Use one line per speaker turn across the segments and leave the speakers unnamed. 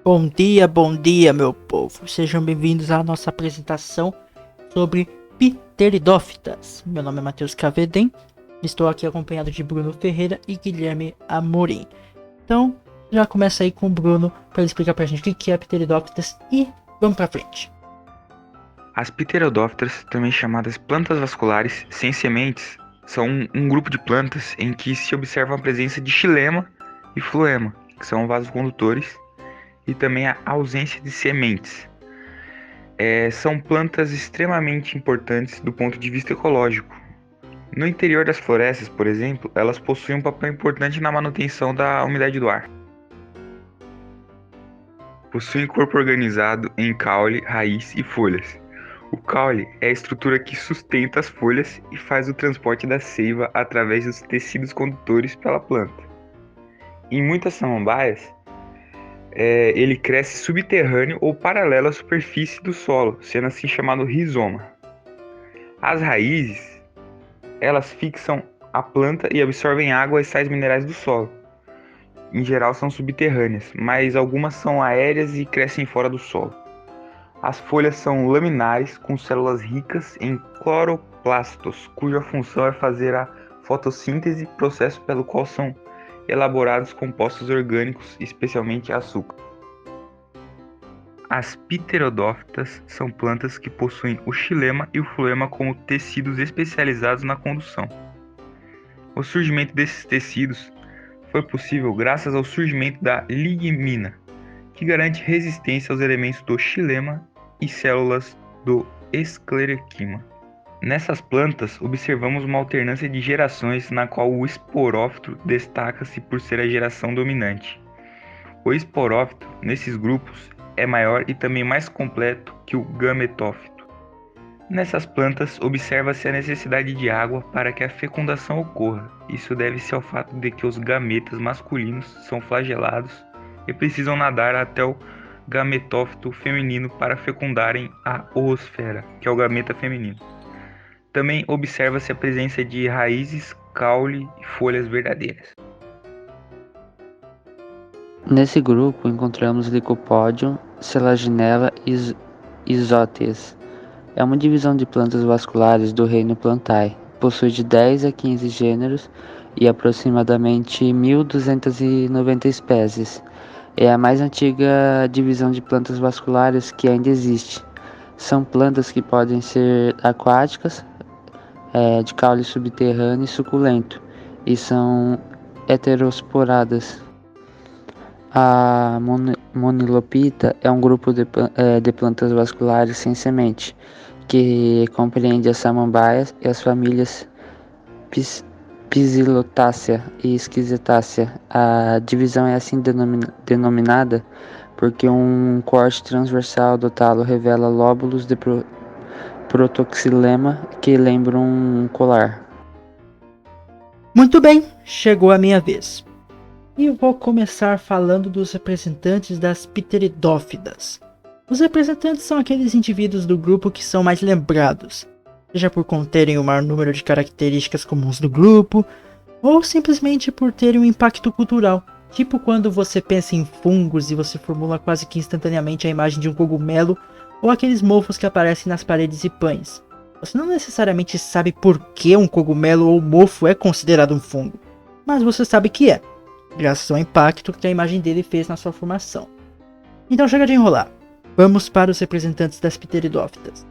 Bom dia, meu povo. Sejam bem-vindos à nossa apresentação sobre Pteridófitas. Meu nome é Matheus Cavedem, estou aqui acompanhado de Bruno Ferreira e Guilherme Amorim. Então, já começa aí com o Bruno para ele explicar pra gente o que é Pteridófitas e vamos pra frente.
As pterodófitas, também chamadas plantas vasculares sem sementes, são um grupo de plantas em que se observa a presença de xilema e floema, que são vasos condutores, e também a ausência de sementes. São plantas extremamente importantes do ponto de vista ecológico. No interior das florestas, por exemplo, elas possuem um papel importante na manutenção da umidade do ar. Possuem corpo organizado em caule, raiz e folhas. O caule é a estrutura que sustenta as folhas e faz o transporte da seiva através dos tecidos condutores pela planta. Em muitas samambaias, ele cresce subterrâneo ou paralelo à superfície do solo, sendo assim chamado rizoma. As raízes, elas fixam a planta e absorvem água e sais minerais do solo. Em geral são subterrâneas, mas algumas são aéreas e crescem fora do solo. As folhas são laminares, com células ricas em cloroplastos, cuja função é fazer a fotossíntese, processo pelo qual são elaborados compostos orgânicos, especialmente açúcar. As pterodófitas são plantas que possuem o xilema e o floema como tecidos especializados na condução. O surgimento desses tecidos foi possível graças ao surgimento da lignina, que garante resistência aos elementos do xilema e células do esclerequima. Nessas plantas, observamos uma alternância de gerações na qual o esporófito destaca-se por ser a geração dominante. O esporófito, nesses grupos, é maior e também mais completo que o gametófito. Nessas plantas, observa-se a necessidade de água para que a fecundação ocorra. Isso deve-se ao fato de que os gametas masculinos são flagelados e precisam nadar até o gametófito feminino para fecundarem a oosfera, que é o gameta feminino. Também observa-se a presença de raízes, caule e folhas verdadeiras.
Nesse grupo encontramos Lycopodium, Selaginella e Isóteas. É uma divisão de plantas vasculares do reino Plantae. Possui de 10 a 15 gêneros e aproximadamente 1.290 espécies. É a mais antiga divisão de plantas vasculares que ainda existe. São plantas que podem ser aquáticas, de caule subterrâneo e suculento, e são heterosporadas. A Monilopita é um grupo de plantas vasculares sem semente, que compreende as samambaias e as famílias Psilotácea e Esquisetácea. A divisão é assim denominada porque um corte transversal do talo revela lóbulos de protoxilema que lembram um colar.
Muito bem, chegou a minha vez. E eu vou começar falando dos representantes das Pteridófitas. Os representantes são aqueles indivíduos do grupo que são mais lembrados, seja por conterem o maior número de características comuns do grupo, ou simplesmente por terem um impacto cultural, tipo quando você pensa em fungos e você formula quase que instantaneamente a imagem de um cogumelo, ou aqueles mofos que aparecem nas paredes e pães. Você não necessariamente sabe por que um cogumelo ou mofo é considerado um fungo, mas você sabe que é, graças ao impacto que a imagem dele fez na sua formação. Então chega de enrolar. Vamos para os representantes das Pteridófitas.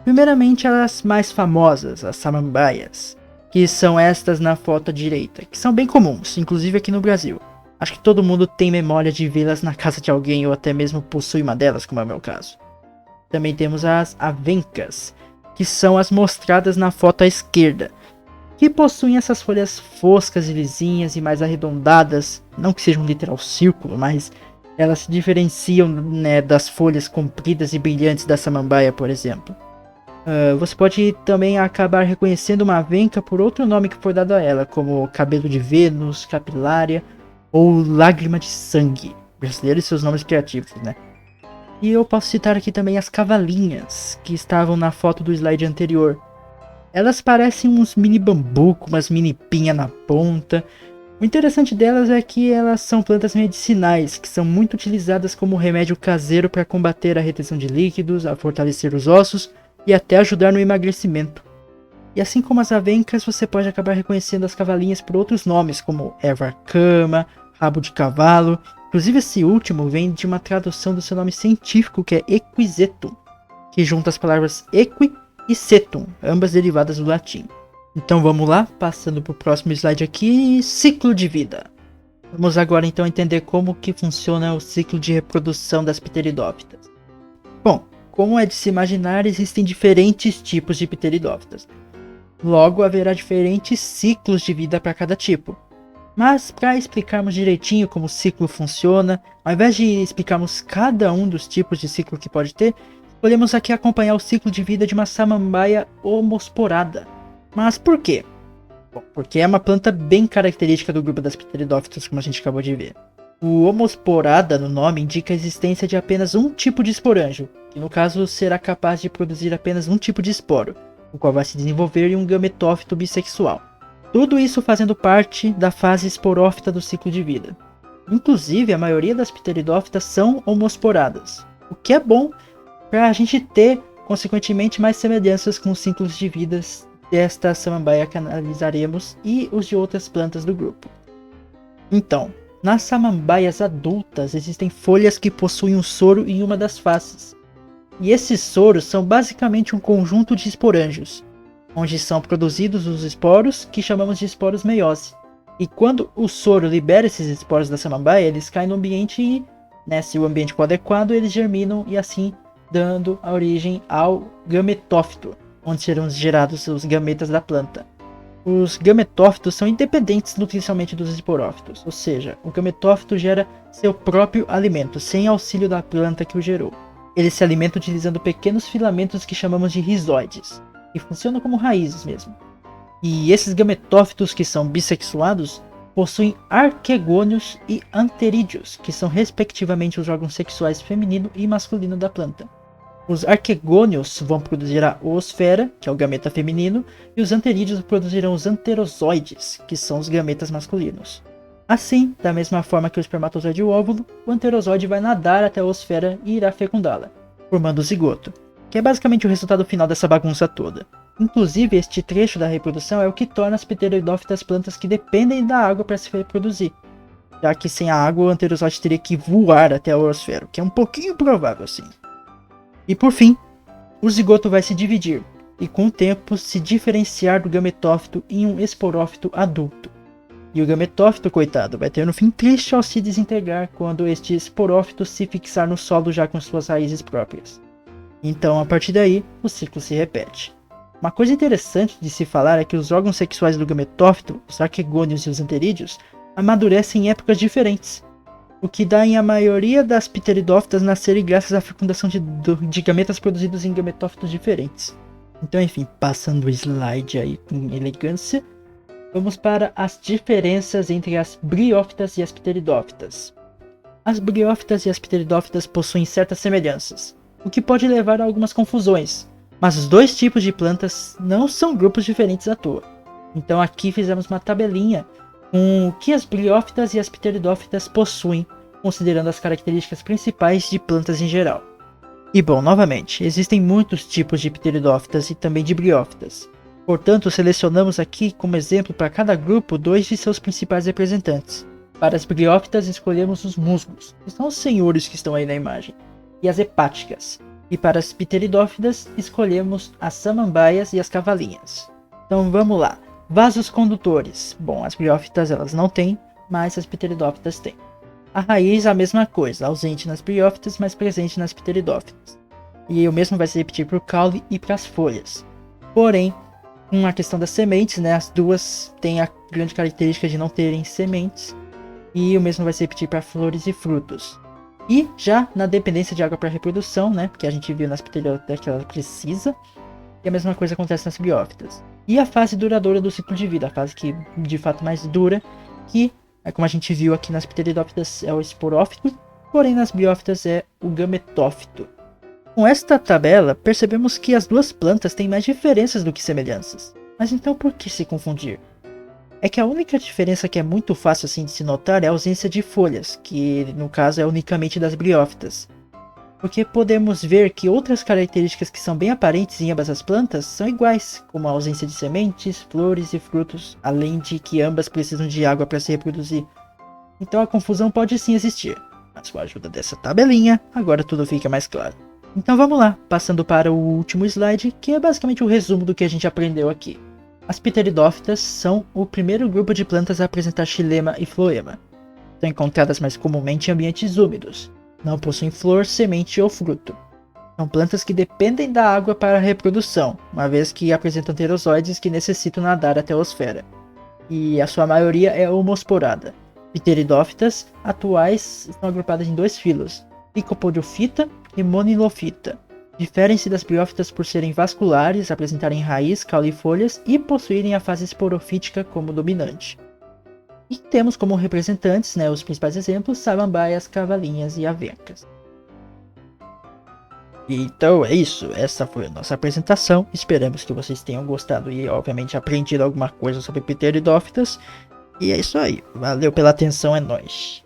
Primeiramente as mais famosas, as samambaias, que são estas na foto à direita, que são bem comuns, inclusive aqui no Brasil. Acho que todo mundo tem memória de vê-las na casa de alguém ou até mesmo possui uma delas, como é o meu caso. Também temos as avencas, que são as mostradas na foto à esquerda, que possuem essas folhas foscas e lisinhas e mais arredondadas, não que seja um literal círculo, mas elas se diferenciam, né, das folhas compridas e brilhantes da samambaia, por exemplo. Você pode também acabar reconhecendo uma avenca por outro nome que foi dado a ela, como cabelo de Vênus, capilária ou lágrima de sangue. Brasileiros e seus nomes criativos, né? E eu posso citar aqui também as cavalinhas, que estavam na foto do slide anterior. Elas parecem uns mini bambu com umas mini pinhas na ponta, O interessante delas é que elas são plantas medicinais, que são muito utilizadas como remédio caseiro para combater a retenção de líquidos, a fortalecer os ossos e até ajudar no emagrecimento. E assim como as avencas, você pode acabar reconhecendo as cavalinhas por outros nomes, como erva cama, rabo de cavalo. Inclusive esse último vem de uma tradução do seu nome científico, que é equisetum, que junta as palavras equi e setum, ambas derivadas do latim. Então vamos lá, passando para o próximo slide aqui, ciclo de vida. Vamos agora então entender como que funciona o ciclo de reprodução das pteridófitas. Bom, como é de se imaginar, existem diferentes tipos de pteridófitas. Logo, haverá diferentes ciclos de vida para cada tipo. Mas para explicarmos direitinho como o ciclo funciona, ao invés de explicarmos cada um dos tipos de ciclo que pode ter, podemos aqui acompanhar o ciclo de vida de uma samambaia homosporada. Mas por quê? Bom, porque é uma planta bem característica do grupo das pteridófitas, como a gente acabou de ver. O homosporada no nome indica a existência de apenas um tipo de esporângio, que no caso será capaz de produzir apenas um tipo de esporo, o qual vai se desenvolver em um gametófito bissexual. Tudo isso fazendo parte da fase esporófita do ciclo de vida. Inclusive, a maioria das pteridófitas são homosporadas, o que é bom para a gente ter, consequentemente, mais semelhanças com os ciclos de vidas desta samambaia que analisaremos e os de outras plantas do grupo. Então, nas samambaias adultas existem folhas que possuem um soro em uma das faces. E esses soros são basicamente um conjunto de esporângios, onde são produzidos os esporos que chamamos de esporos meiose. E quando o soro libera esses esporos da samambaia, eles caem no ambiente e, se o ambiente for adequado, eles germinam e assim dando a origem ao gametófito, onde serão gerados os gametas da planta. Os gametófitos são independentes nutricionalmente dos esporófitos, ou seja, o gametófito gera seu próprio alimento, sem auxílio da planta que o gerou. Ele se alimenta utilizando pequenos filamentos que chamamos de rizoides, que funcionam como raízes mesmo. E esses gametófitos que são bissexuados possuem arquegônios e anterídeos, que são respectivamente os órgãos sexuais feminino e masculino da planta. Os arquegônios vão produzir a oosfera, que é o gameta feminino, e os anterídeos produzirão os anterozoides, que são os gametas masculinos. Assim, da mesma forma que o espermatozoide e o óvulo, o anterozoide vai nadar até a oosfera e irá fecundá-la, formando o zigoto, que é basicamente o resultado final dessa bagunça toda. Inclusive, este trecho da reprodução é o que torna as pteridófitas plantas que dependem da água para se reproduzir, já que sem a água o anterozoide teria que voar até a oosfera, o que é um pouquinho provável sim. E por fim, o zigoto vai se dividir, e com o tempo se diferenciar do gametófito em um esporófito adulto. E o gametófito, coitado, vai ter um fim triste ao se desintegrar quando este esporófito se fixar no solo já com suas raízes próprias. Então, a partir daí, o ciclo se repete. Uma coisa interessante de se falar é que os órgãos sexuais do gametófito, os arquegônios e os anterídeos, amadurecem em épocas diferentes, o que dá em a maioria das pteridófitas nascerem graças à fecundação de gametas produzidos em gametófitos diferentes. Então, enfim, passando o slide aí com elegância, vamos para as diferenças entre as briófitas e as pteridófitas. As briófitas e as pteridófitas possuem certas semelhanças, o que pode levar a algumas confusões, mas os dois tipos de plantas não são grupos diferentes à toa. Então aqui fizemos uma tabelinha com o que as briófitas e as pteridófitas possuem, considerando as características principais de plantas em geral. E bom, novamente, existem muitos tipos de pteridófitas e também de briófitas. Portanto, selecionamos aqui como exemplo para cada grupo dois de seus principais representantes. Para as briófitas escolhemos os musgos, que são os senhores que estão aí na imagem, e as hepáticas. E para as pteridófitas escolhemos as samambaias e as cavalinhas. Então vamos lá. Vasos condutores. Bom, as briófitas elas não têm, mas as pteridófitas têm. A raiz a mesma coisa, ausente nas briófitas, mas presente nas pteridófitas. E o mesmo vai se repetir para o caule e para as folhas. Porém, com a questão das sementes, as duas têm a grande característica de não terem sementes. E o mesmo vai se repetir para flores e frutos. E já na dependência de água para reprodução, porque a gente viu nas pteridófitas que ela precisa, e a mesma coisa acontece nas briófitas. E a fase duradoura do ciclo de vida, a fase que de fato mais dura, que, como a gente viu aqui nas pteridófitas, é o esporófito, porém nas briófitas é o gametófito. Com esta tabela, percebemos que as duas plantas têm mais diferenças do que semelhanças. Mas então por que se confundir? é que a única diferença que é muito fácil assim de se notar é a ausência de folhas, que no caso é unicamente das briófitas. Porque podemos ver que outras características que são bem aparentes em ambas as plantas são iguais, como a ausência de sementes, flores e frutos, além de que ambas precisam de água para se reproduzir. Então a confusão pode sim existir, mas com a ajuda dessa tabelinha, agora tudo fica mais claro. Então vamos lá, passando para o último slide, que é basicamente o resumo do que a gente aprendeu aqui. As pteridófitas são o primeiro grupo de plantas a apresentar xilema e floema. São encontradas mais comumente em ambientes úmidos. Não possuem flor, semente ou fruto. São plantas que dependem da água para a reprodução, uma vez que apresentam pterozoides que necessitam nadar até a osfera. E a sua maioria é homosporada. Pteridófitas atuais estão agrupadas em 2 filos, Lycopodiophyta e Monilophyta. Diferem-se das briófitas por serem vasculares, apresentarem raiz, caule e folhas e possuírem a fase esporofítica como dominante. E temos como representantes, os principais exemplos, samambaias, cavalinhas e avencas. Então é isso, essa foi a nossa apresentação, esperamos que vocês tenham gostado e obviamente aprendido alguma coisa sobre pteridófitas. E é isso aí, valeu pela atenção, é nóis.